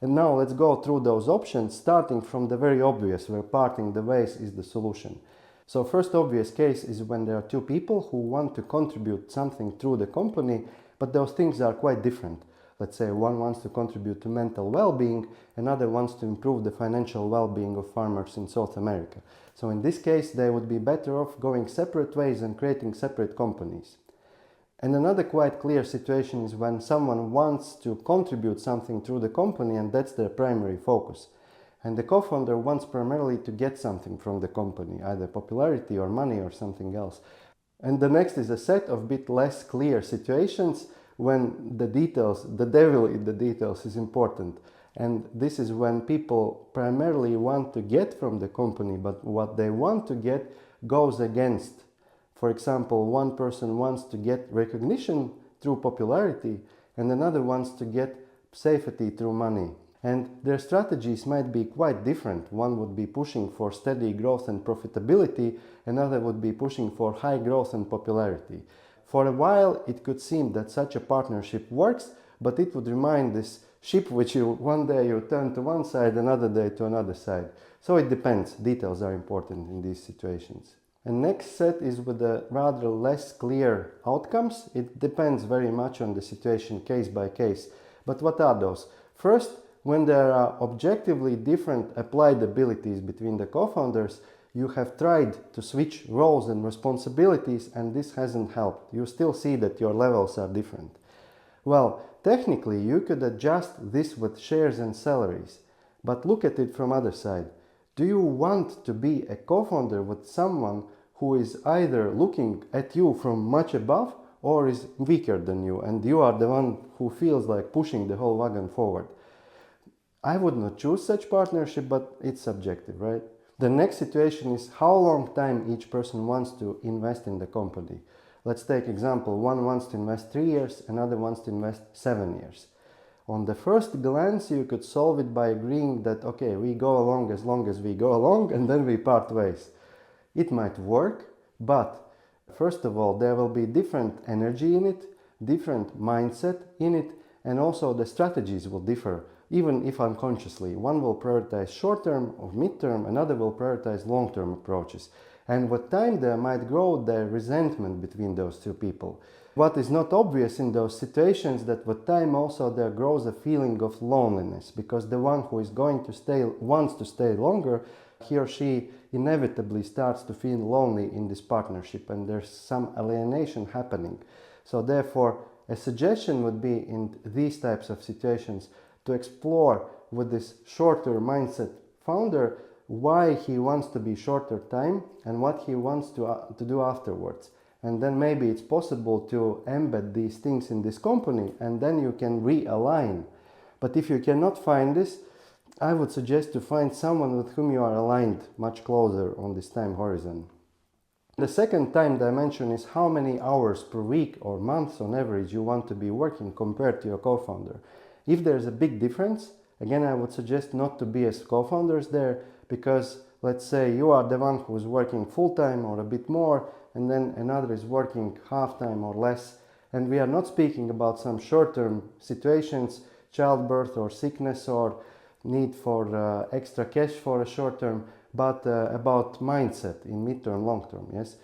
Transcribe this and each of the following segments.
And now let's go through those options, starting from the very obvious, where parting the ways is the solution. So first obvious case is when there are two people who want to contribute something through the company, but those things are quite different. Let's say one wants to contribute to mental well-being, another wants to improve the financial well-being of farmers in South America. So in this case, they would be better off going separate ways and creating separate companies. And another quite clear situation is when someone wants to contribute something through the company and that's their primary focus. And the co-founder wants primarily to get something from the company, either popularity or money or something else. And the next is a set of bit less clear situations when the details, the devil in the details is important. And this is when people primarily want to get from the company, but what they want to get goes against. For example, one person wants to get recognition through popularity and another wants to get safety through money. And their strategies might be quite different. One would be pushing for steady growth and profitability, another would be pushing for high growth and popularity. For a while, it could seem that such a partnership works, but it would remind this ship which one day you turn to one side, another day to another side. So it depends. Details are important in these situations. And next set is with the rather less clear outcomes. It depends very much on the situation, case by case. But what are those? First, when there are objectively different applied abilities between the co-founders, you have tried to switch roles and responsibilities and this hasn't helped. You still see that your levels are different. Well, technically you could adjust this with shares and salaries, but look at it from other side. Do you want to be a co-founder with someone who is either looking at you from much above or is weaker than you and you are the one who feels like pushing the whole wagon forward? I would not choose such partnership, but it's subjective, right? The next situation is how long time each person wants to invest in the company. Let's take example, one wants to invest 3 years, another wants to invest 7 years. On the first glance, you could solve it by agreeing that, okay, we go along as we go along and then we part ways. It might work, but first of all, there will be different energy in it, different mindset in it, and also the strategies will differ. Even if unconsciously, one will prioritize short-term or mid-term, another will prioritize long-term approaches. And with time there might grow the resentment between those two people. What is not obvious in those situations that with time also there grows a feeling of loneliness, because the one who is going to stay, wants to stay longer, he or she inevitably starts to feel lonely in this partnership and there's some alienation happening. So therefore, a suggestion would be in these types of situations to explore with this shorter mindset founder why he wants to be shorter time and what he wants to do afterwards. And then maybe it's possible to embed these things in this company and then you can realign. But if you cannot find this, I would suggest to find someone with whom you are aligned much closer on this time horizon. The second time dimension is how many hours per week or months on average you want to be working compared to your co-founder. If there's a big difference, again I would suggest not to be as co-founders there, because let's say you are the one who is working full-time or a bit more and then another is working half-time or less, and we are not speaking about some short-term situations, childbirth or sickness or need for extra cash for a short term, but about mindset in mid-term, long-term, yes?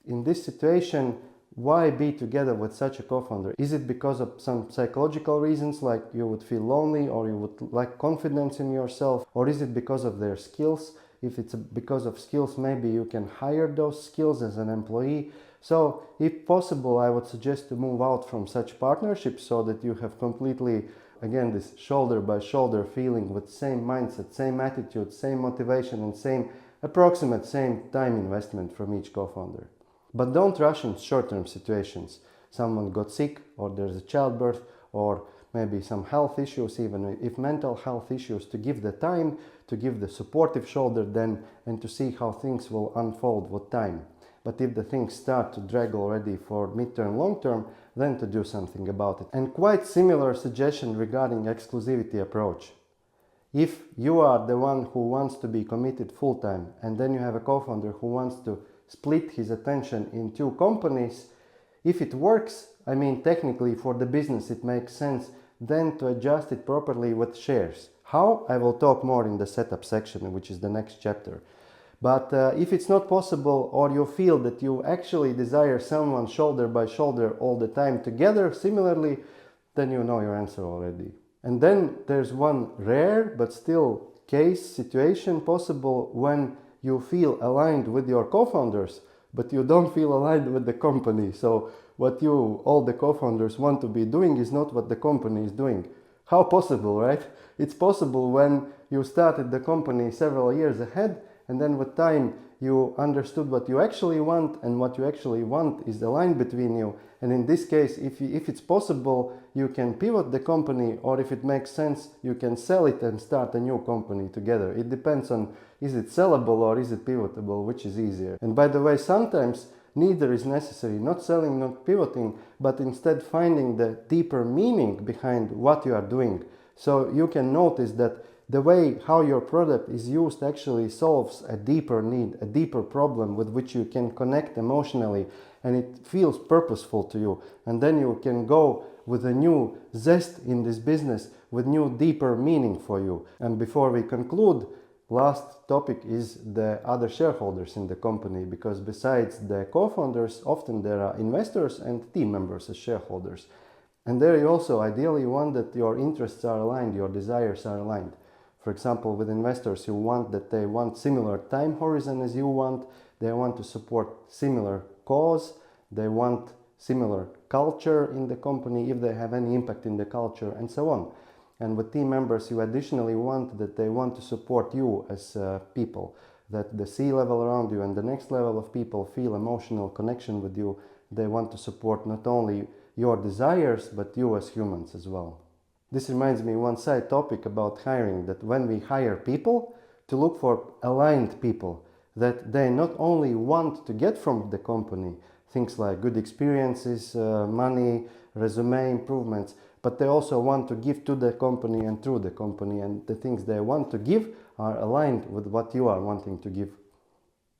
In this situation, why be together with such a co-founder? Is it because of some psychological reasons, like you would feel lonely or you would lack confidence in yourself? Or is it because of their skills? If it's because of skills, maybe you can hire those skills as an employee. So if possible, I would suggest to move out from such partnerships so that you have completely, again, this shoulder by shoulder feeling with same mindset, same attitude, same motivation and approximate same time investment from each co-founder. But don't rush in short-term situations. Someone got sick or there's a childbirth or maybe some health issues, even if mental health issues, to give the time, to give the supportive shoulder then and to see how things will unfold with time. But if the things start to drag already for mid-term, long-term, then to do something about it. And quite similar suggestion regarding exclusivity approach. If you are the one who wants to be committed full-time and then you have a co-founder who wants to split his attention in two companies, if it works, I mean technically for the business it makes sense then to adjust it properly with shares. How? I will talk more in the setup section, which is the next chapter. But if it's not possible, or you feel that you actually desire someone shoulder by shoulder all the time together similarly, then you know your answer already. And then there's one rare but still case situation possible when you feel aligned with your co-founders, but you don't feel aligned with the company. So what you, all the co-founders, want to be doing is not what the company is doing. How possible, right? It's possible when you started the company several years ahead, and then with time you understood what you actually want, and what you actually want is aligned between you. And in this case, if it's possible, you can pivot the company, or if it makes sense, you can sell it and start a new company together. It depends on, is it sellable or is it pivotable, which is easier. And by the way, sometimes neither is necessary, not selling, not pivoting, but instead finding the deeper meaning behind what you are doing. So you can notice that the way how your product is used actually solves a deeper need, a deeper problem with which you can connect emotionally, and it feels purposeful to you. And then you can go with a new zest in this business, with new deeper meaning for you. And before we conclude, last topic is the other shareholders in the company, because besides the co-founders, often there are investors and team members as shareholders. And there you also ideally want that your interests are aligned, your desires are aligned. For example, with investors, you want that they want similar time horizon as you want, they want to support similar cause, they want similar culture in the company if they have any impact in the culture, and so on. And with team members, you additionally want that they want to support you as people, that the C-level around you and the next level of people feel emotional connection with you. They want to support not only your desires, but you as humans as well. This reminds me one side topic about hiring, that when we hire people, to look for aligned people, that they not only want to get from the company things like good experiences, money, resume improvements, but they also want to give to the company and through the company, and the things they want to give are aligned with what you are wanting to give.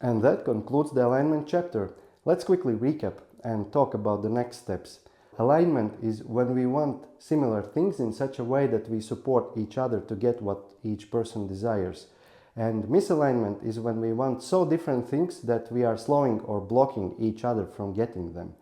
And that concludes the alignment chapter. Let's quickly recap and talk about the next steps. Alignment is when we want similar things in such a way that we support each other to get what each person desires. And misalignment is when we want so different things that we are slowing or blocking each other from getting them.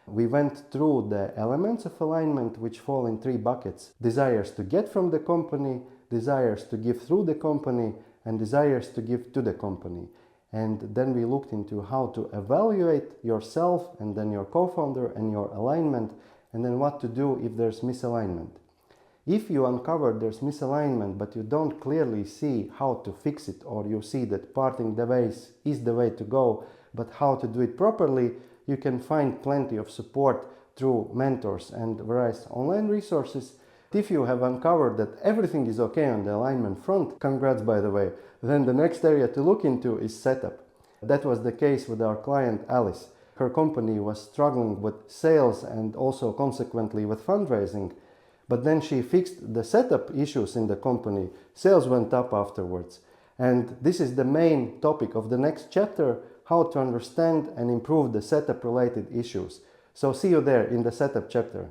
We went through the elements of alignment, which fall in 3 buckets: desires to get from the company, desires to give through the company, and desires to give to the company. And then we looked into how to evaluate yourself and then your co-founder and your alignment, and then what to do if there's misalignment. If you uncover there's misalignment but you don't clearly see how to fix it, or you see that parting the ways is the way to go, but how to do it properly, you can find plenty of support through mentors and various online resources. If you have uncovered that everything is okay on the alignment front, congrats by the way, then the next area to look into is setup. That was the case with our client Alice. Her company was struggling with sales and also consequently with fundraising, but then she fixed the setup issues in the company. Sales went up afterwards. And this is the main topic of the next chapter, how to understand and improve the setup related issues. So see you there in the setup chapter.